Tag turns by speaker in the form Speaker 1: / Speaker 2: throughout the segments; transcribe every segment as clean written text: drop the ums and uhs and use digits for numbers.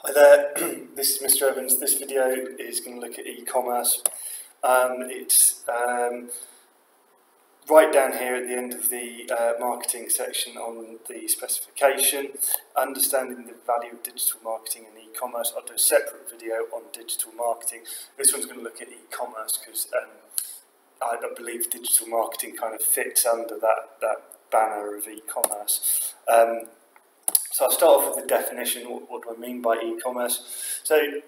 Speaker 1: Hi there, this is Mr. Evans. This video is going to look at e-commerce. It's right down here at the end of the marketing section on the specification, understanding the value of digital marketing and e-commerce. I'll do a separate video on digital marketing. This one's going to look at e-commerce because I believe digital marketing kind of fits under that banner of e-commerce. So I'll start off with the definition. What do I mean by e-commerce? So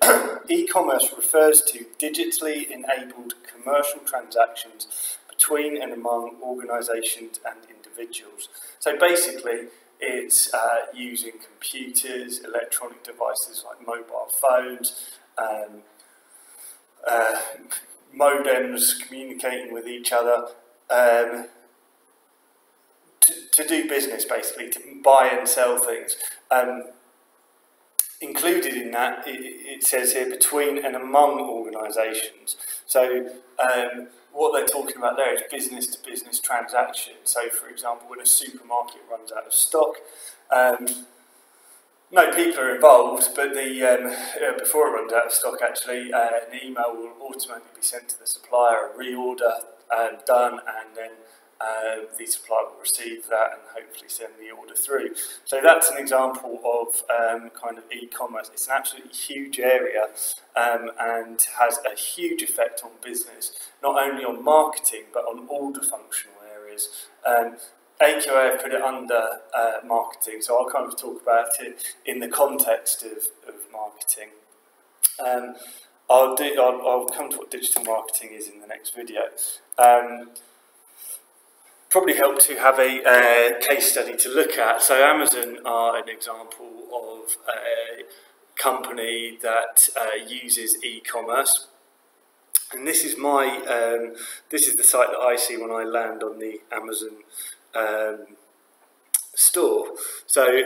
Speaker 1: e-commerce refers to digitally enabled commercial transactions between and among organisations and individuals. So basically it's using computers, electronic devices like mobile phones, modems, communicating with each other, to do business, basically, to buy and sell things. Included in that, it says here, between and among organisations. So what they're talking about there is business-to-business transactions. So, for example, when a supermarket runs out of stock, no people are involved, but before it runs out of stock, actually, an email will automatically be sent to the supplier, a reorder done, and then the supplier will receive that and hopefully send the order through. So that's an example of kind of e-commerce. It's an absolutely huge area and has a huge effect on business, not only on marketing but on all the functional areas. AQA have put it under marketing, so I'll kind of talk about it in the context of marketing. I'll come to what digital marketing is in the next video. Probably help to have a case study to look at. So Amazon are an example of a company that uses e-commerce, and this is this is the site that I see when I land on the Amazon store. So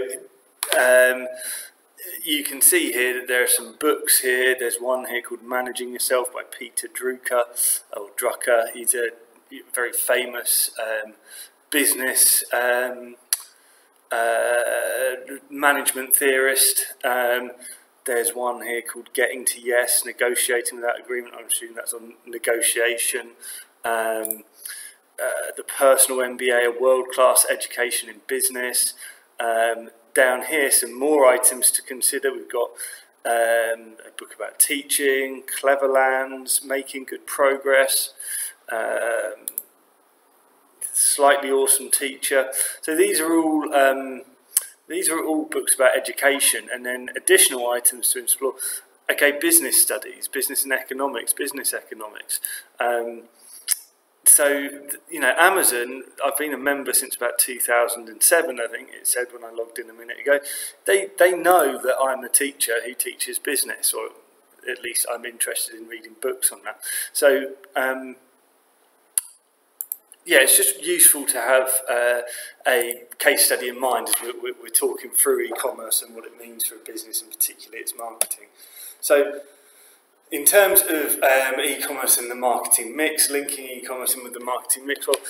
Speaker 1: you can see here that there are some books here. There's one here called Managing Yourself by Peter Drucker. He's a very famous business management theorist. There's one here called Getting to Yes, Negotiating Without Agreement. I'm assuming that's on negotiation. The Personal MBA, A World-Class Education in Business. Down here, some more items to consider. We've got a book about teaching, Cleverlands, Making Good Progress, Slightly Awesome Teacher. So these are all books about education, and then additional items to explore. Okay, business studies, business and economics, business economics. So, you know, Amazon, I've been a member since about 2007, I think it said when I logged in a minute ago. They know that I'm a teacher who teaches business, or at least I'm interested in reading books on that. So, yeah, it's just useful to have a case study in mind as we're talking through e-commerce and what it means for a business, and particularly its marketing. So, in terms of e-commerce and the marketing mix, linking e-commerce in with the marketing mix, well,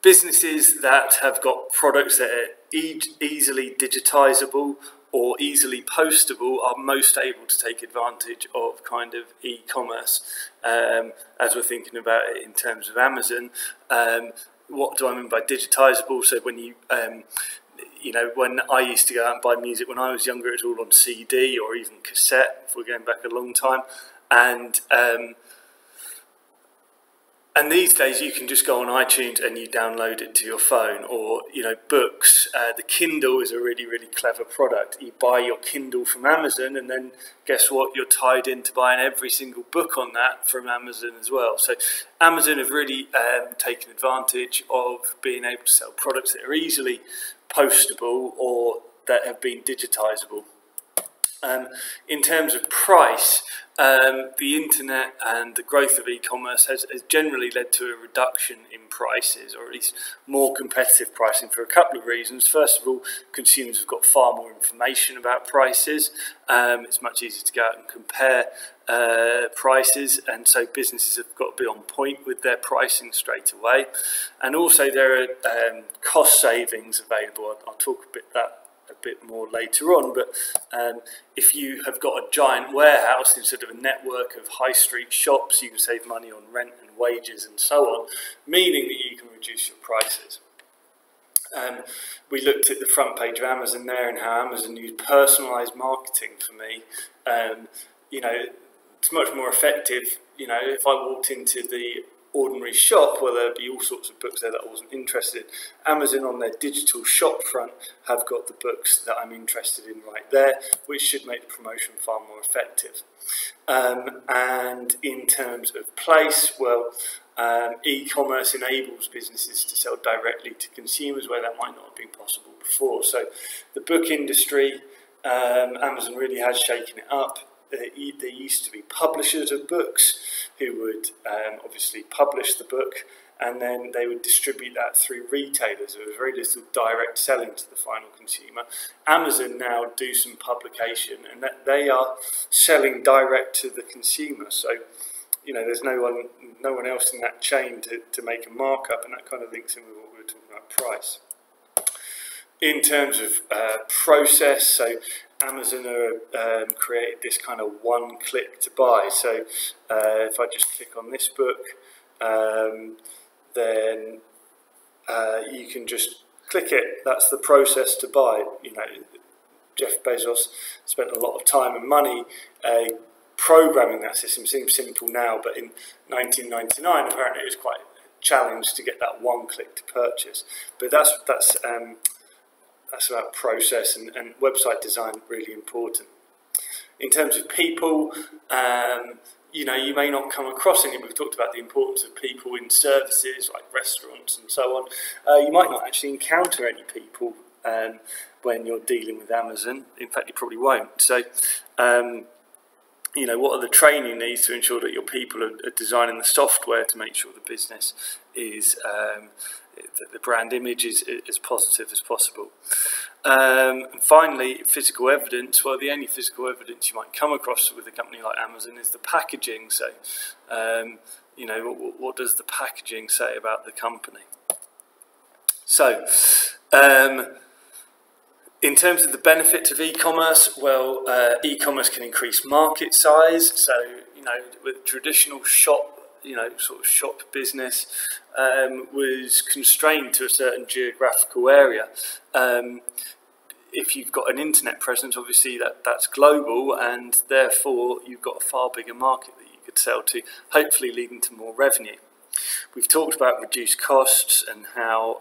Speaker 1: businesses that have got products that are easily digitizable or easily postable are most able to take advantage of kind of e-commerce. As we're thinking about it in terms of Amazon, what do I mean by digitizable? So when you, you know, when I used to go out and buy music when I was younger, it was all on CD or even cassette, if we're going back a long time. And these days you can just go on iTunes and you download it to your phone, or, you know, books. The Kindle is a really, really clever product. You buy your Kindle from Amazon, and then guess what? You're tied into buying every single book on that from Amazon as well. So Amazon have really taken advantage of being able to sell products that are easily postable or that have been digitizable. In terms of price, the internet and the growth of e-commerce has generally led to a reduction in prices, or at least more competitive pricing, for a couple of reasons. First of all, consumers have got far more information about prices. It's much easier to go out and compare prices, and so businesses have got to be on point with their pricing straight away. And also there are cost savings available. I'll talk a bit a bit more later on, but if you have got a giant warehouse instead of a network of high street shops, you can save money on rent and wages and so on, meaning that you can reduce your prices. We looked at the front page of Amazon there and how Amazon used personalised marketing for me. You know, it's much more effective. You know, if I walked into the ordinary shop, where there'd be all sorts of books there that I wasn't interested in, Amazon on their digital shop front have got the books that I'm interested in right there, which should make the promotion far more effective. And in terms of place, well, e-commerce enables businesses to sell directly to consumers where that might not have been possible before. So the book industry, Amazon really has shaken it up. There used to be publishers of books who would obviously publish the book, and then they would distribute that through retailers. There was very little direct selling to the final consumer. Amazon now do some publication, and that they are selling direct to the consumer. So, you know, there's no one else in that chain to make a markup, and that kind of links in with what we were talking about price. In terms of process, so Amazon are created this kind of one click to buy. So if I just click on this book, then you can just click it. That's the process to buy. You know, Jeff Bezos spent a lot of time and money programming that system. Seems simple now, but in 1999, apparently it was quite a challenge to get that one click to purchase. But that's about process and website design, really important. In terms of people, you know, you may not come across any. We've talked about the importance of people in services like restaurants and so on. You might not actually encounter any people when you're dealing with Amazon. In fact, you probably won't. So, you know, what are the training needs to ensure that your people are designing the software to make sure the business is the brand image is as positive as possible. And finally, physical evidence. Well, the only physical evidence you might come across with a company like Amazon is the packaging. So, you know, what does the packaging say about the company? So, in terms of the benefits of e-commerce, well, e-commerce can increase market size. So, you know, with traditional shop, you know, sort of shop business was constrained to a certain geographical area. If you've got an internet presence, obviously that's global, and therefore you've got a far bigger market that you could sell to, hopefully leading to more revenue. We've talked about reduced costs and how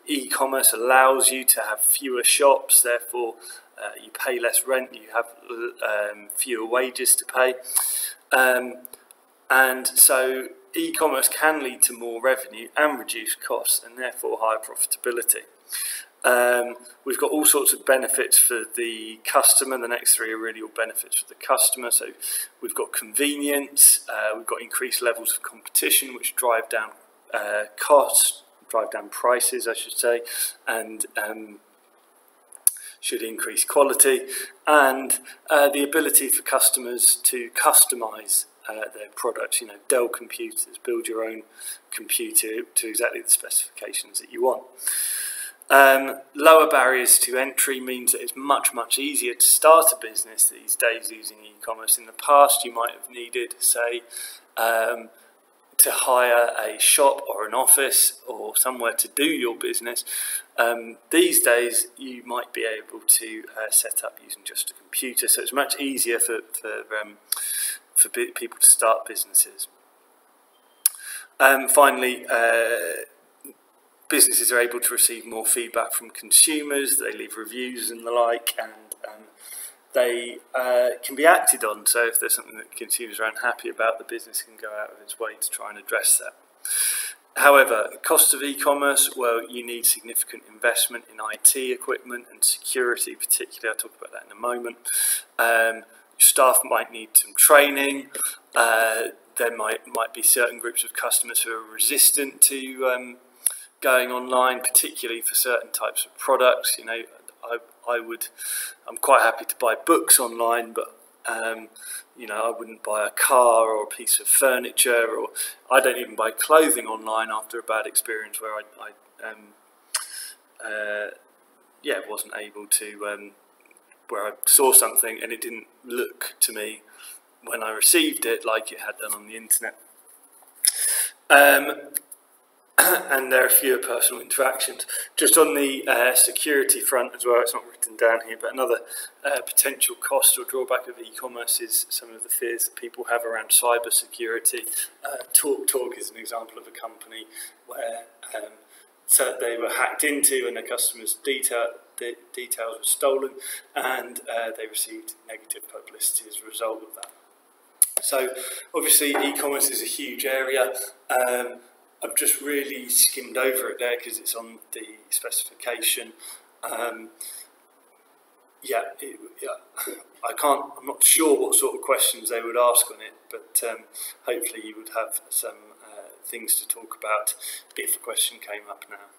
Speaker 1: e-commerce allows you to have fewer shops, therefore you pay less rent, you have fewer wages to pay. And so e-commerce can lead to more revenue and reduce costs and therefore higher profitability. We've got all sorts of benefits for the customer. The next three are really all benefits for the customer. So we've got convenience, we've got increased levels of competition which drive down costs, drive down prices I should say, and should increase quality, and the ability for customers to customise their products. You know, Dell computers, build your own computer to exactly the specifications that you want. Lower barriers to entry means that it's much easier to start a business these days using e-commerce. In the past you might have needed, say, to hire a shop or an office or somewhere to do your business. These days you might be able to set up using just a computer, so it's much easier for people to start businesses. Finally, businesses are able to receive more feedback from consumers, they leave reviews and the like, and they can be acted on. So if there's something that consumers are unhappy about, the business can go out of its way to try and address that. However, costs of e-commerce, well, you need significant investment in IT equipment and security particularly. I'll talk about that in a moment. Staff might need some training. There might be certain groups of customers who are resistant to going online, particularly for certain types of products. You know, I'm quite happy to buy books online, but you know, I wouldn't buy a car or a piece of furniture, or I don't even buy clothing online after a bad experience where wasn't able to, where I saw something and it didn't look to me when I received it like it had done on the internet. And there are fewer personal interactions. Just on the security front as well, it's not written down here, but another potential cost or drawback of e-commerce is some of the fears that people have around cyber security. TalkTalk is an example of a company where so they were hacked into and their customers' details were stolen, and they received negative publicity as a result of that. So obviously e-commerce is a huge area. I've just really skimmed over it there because it's on the specification. I'm not sure what sort of questions they would ask on it, but hopefully you would have some things to talk about if a question came up now.